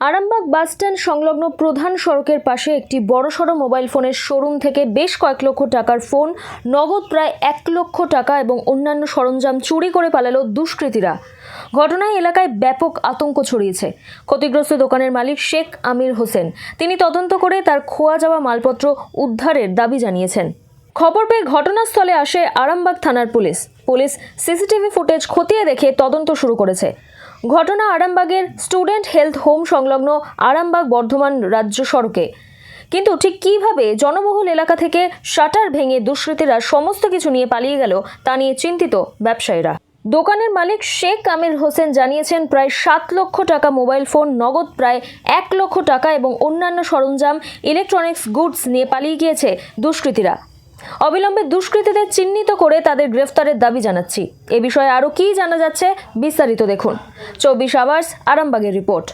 Arambagh bus stand সংলগ্ন প্রধান সড়কের পাশে একটি বড়সড় মোবাইল ফোনের শোরুম থেকে বেশ কয়েক লক্ষ টাকার ফোন, নগদ প্রায় 1 লক্ষ টাকা এবং অন্যান্য সরঞ্জাম চুরি করে পালালো দুষ্কৃতীরা। ঘটনায় এলাকায় ব্যাপক আতঙ্ক ছড়িয়েছে। ক্ষতিগ্রস্ত দোকানের মালিক শেখ আমির হোসেন তিনি তদন্ত করে তার খোয়া যাওয়া মালপত্র উদ্ধারের দাবি জানিয়েছেন। খবর পেয়ে ঘটনাস্থলে আসে আরামবাগ থানার পুলিশ সিসিটিভি ফুটেজ খতিয়ে দেখে তদন্ত শুরু করেছে। ঘটনা আরামবাগের স্টুডেন্ট হেলথ হোম সংলগ্ন আরামবাগ বর্ধমান রাজ্য সড়কে। কিন্তু ঠিক কিভাবে জনবহুল এলাকা থেকে শাটার ভেঙে দুষ্কৃতীরা সমস্ত কিছু নিয়ে পালিয়ে গেল তা নিয়ে চিন্তিত ব্যবসায়ীরা। দোকানের মালিক শেখ আমির হোসেন জানিয়েছেন, প্রায় 7 লক্ষ টাকা মোবাইল ফোন, নগদ প্রায় 1 লক্ষ টাকা এবং অন্যান্য সরঞ্জাম ইলেকট্রনিক্স গুডস নিয়ে পালিয়ে গিয়েছে দুষ্কৃতীরা। অবিলম্বে দুষ্কৃতীদের চিহ্নিত করে তাদের গ্রেফতারের দাবি জানাচ্ছি। এ বিষয়ে আরও কী জানা যাচ্ছে বিস্তারিত দেখুন 24 আওয়ার্স আরামবাগের রিপোর্ট।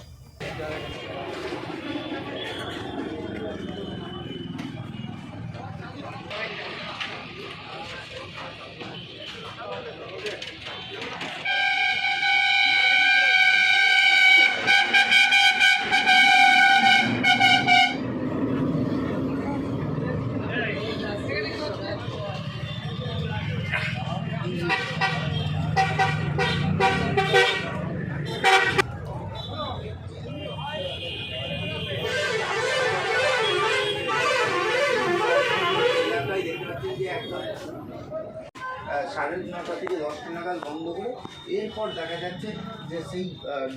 সাড়ে 9টা থেকে 10টা নাগাদ বন্ধ করে এরপর দেখা যাচ্ছে যে সেই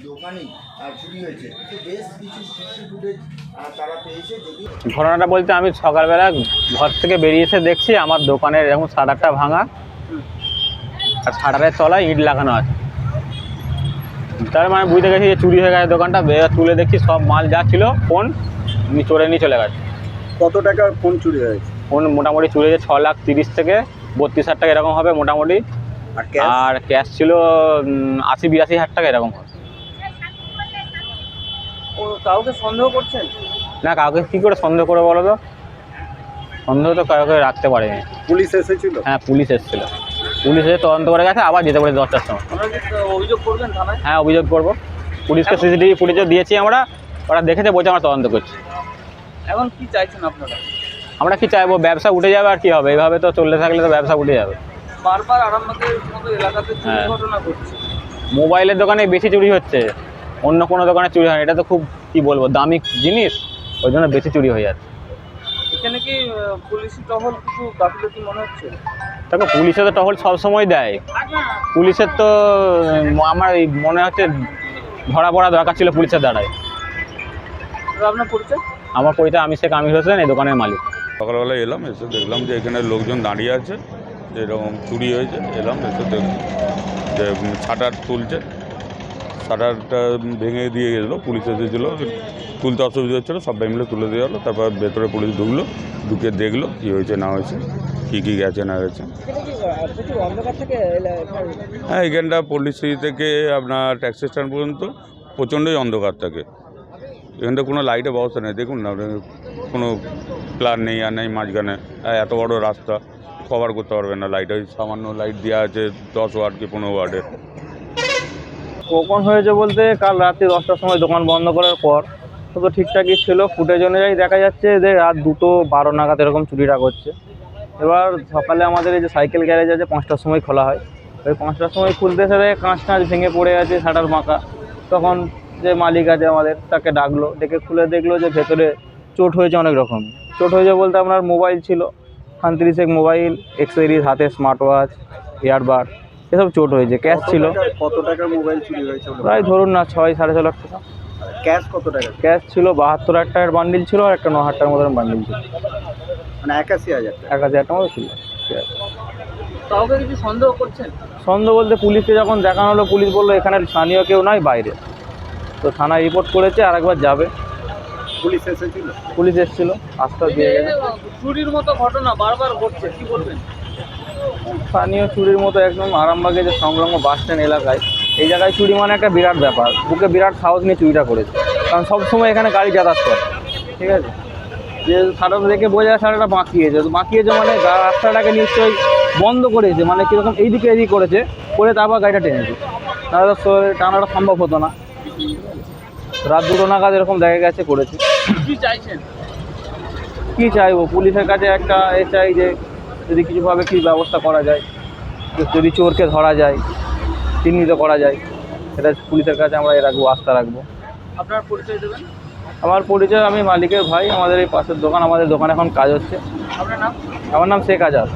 দোকানেই চুরি হয়েছে। তো বেশ কিছু সিসি ফুটেজ তারা পেয়েছে। যদি ঘটনাটা বলতে, আমি সকালবেলা ঘর থেকে বেরিয়ে এসে দেখছি আমার দোকানের এরকম শাটারটা ভাঙা আর শাটারের তলায় ইট লাগানো আছে। তার মানে বুঝতে গেছি যে চুরি হয়ে গেছে দোকানটা। তুলে দেখছি সব মাল যা ছিল ফোন চোরে নিয়ে চলে গেছে। কত টাকার ফোন চুরি হয়েছে? ফোন মোটামুটি চুরি হয়েছে 6,30,000 থেকে 32,000 টাকা এরকম হবে মোটামুটি। আর ক্যাশ ছিল 80-82,000 টাকা এরকম হবে। কাউকে সন্দেহ করছেন? না, কাউকে কী করে সন্দেহ করে বলো তো? সন্দেহ তো কাউকে রাখতে পারেনি। পুলিশ এসেছিল? হ্যাঁ, পুলিশ এসেছিল। পুলিশ এসে তদন্ত করে গেছে, আবার যেতে পারে 10টার সময়। অভিযোগ করবেন থানায়? হ্যাঁ, অভিযোগ করবো। পুলিশকে সিসিটিভি ফুটেজও দিয়েছি আমরা, ওরা দেখেছে, বলছে আমরা তদন্ত করছি। এখন কি চাইছেন আপনারা? আমরা কি চাইবো? ব্যবসা উঠে যাবে আর কি হবে? এইভাবে তো চলতে থাকলে তো ব্যবসা উঠে যাবে। বারবার আরামবাগের মতো এলাকাতে চুরি ঘটনা ঘটছে। মোবাইলের দোকানে বেশি চুরি হচ্ছে, অন্য কোনো দোকানে চুরি হয় না। এটা তো খুব কি বলবো, দামি জিনিস, ওই জন্য বেশি চুরি হয়ে যাচ্ছে। এখানে কি পুলিশি টহল কিছু গাফিলতি মনে হচ্ছে? দেখো, পুলিশের তো টহল সবসময় দেয়। পুলিশের তো আমার মনে হচ্ছে ধরা পড়া দরকার ছিল পুলিশের দ্বারাই। আপনার পরিচয়? আমার পরিচয়, আমি শেখ আমির হোসেন, এই দোকানের মালিক। সকালবেলা এলাম, এসে দেখলাম যে এখানে লোকজন দাঁড়িয়ে আছে, এরকম চুরি হয়েছে। এলাম, এসে দেখলাম যে শাটার তুলছে, শাটারটা ভেঙে দিয়ে গেছিলো। পুলিশ এসেছিলো, তুলতে অসুবিধা হচ্ছিলো, সবাই মিলে তুলে দেওয়া হলো। তারপর ভেতরে পুলিশ ঢুকলো, ঢুকে দেখলো কী হয়েছে না হয়েছে, কী গেছে না গেছে। হ্যাঁ, এখানটা পল্লীশ্রী থেকে আপনার ট্যাক্সি স্ট্যান্ড পর্যন্ত প্রচণ্ডই অন্ধকার থাকে। এখানটা কোনো লাইটের ব্যবস্থা নেই। দেখুন না, কোনো প্ল্যান নেই আর নেই মাঝখানে। এত বড় রাস্তা কভার করতে পারবে না লাইট। ওই সামান্য লাইট দেওয়া আছে 10 ওয়াট কি 15 ওয়াটের। কখন হয়েছে বলতে, কাল রাত্রি 10টার সময় দোকান বন্ধ করার পর তো ঠিকঠাকই ছিল। ফুটেজ অনুযায়ী দেখা যাচ্ছে যে রাত 2:12 নাগাদ এরকম চুরিটা করছে। এবার সকালে আমাদের এই যে সাইকেল গ্যারেজ আছে 5টার সময় খোলা হয়, ওই 5টার সময় খুলতে এসে কাঁচ ভেঙে পড়ে আছে, শাটার মাখা। তখন যে মালিক আছে আমাদের, তাকে ডাকলো, ডেকে খুলে দেখলো যে ভেতরে চোট হয়েছে অনেক রকম। চোট হয়েছে বলতে আপনার মোবাইল ছিল 35 মোবাইল, এক্সেসরিজ, হাতে স্মার্ট ওয়াচ, ইয়ারবাড, এসব চোট হয়েছে। ক্যাশ ছিল। কত টাকার মোবাইল চুরি হয়েছে? প্রায় ধরুন না 6-6.5 লাখ টাকা। ক্যাশ কত টাকা? ক্যাশ ছিল 72,000 টাকার বান্ডিল ছিল, আর একটা 9,000 টাকার মতন বান্ডিল ছিল। মানে 81,000 টাকা? 81,000 টাকা মতো ছিল। কাউকে কিছু সন্দেহ করছেন? সন্দেহ বলতে, পুলিশকে যখন দেখানো হলো, পুলিশ বললো এখানে স্থানীয় কেউ নয়, বাইরে। তো থানায় রিপোর্ট করেছে, আর একবার যাবে। পুলিশ এসেছিল? পুলিশ এসেছিল, আশ্বাস দিয়ে গেছে। চুরির মতো ঘটনা বারবার ঘটছে, কি বলবেন? স্থানীয় চুরির মতো একদম আরামবাগে যে সংলগ্ন বাস স্ট্যান্ড এলাকায়, এই জায়গায় চুরি মানে একটা বিরাট ব্যাপার। বুকে বিরাট সাহস নিয়ে চুরিটা করেছে, কারণ সবসময় এখানে গাড়ি যাতায়াত করে। ঠিক আছে, যে শাটার দেখে বোঝা যায় শাটারটা বাঁকিয়েছে। তো বাঁকিয়েছে মানে রাস্তাটাকে নিশ্চয়ই বন্ধ করেছে, মানে কীরকম এইদিকে এদিক করেছে, করে তারপর গাড়িটা টেনেছে, তাহলে তো টানাটা সম্ভব হতো না। রাত 2টো নাগাদ এরকম দেখা গেছে করেছে। কি চাইছেন? কী চাইবো, পুলিশের কাছে একটা চাই যে যদি কিছুভাবে কী ব্যবস্থা করা যায়, যদি চোরকে ধরা যায়, চিহ্নিত করা যায়, সেটা পুলিশের কাছে আমরা রাখবো, আস্থা রাখবো। আপনার পরিচয় দেবেন? আমার পরিচয়, আমি মালিকের ভাই, আমাদের এই পাশের দোকান, আমাদের দোকানে এখন কাজ হচ্ছে। আপনার নাম? আমার নাম শেখ আজাদ।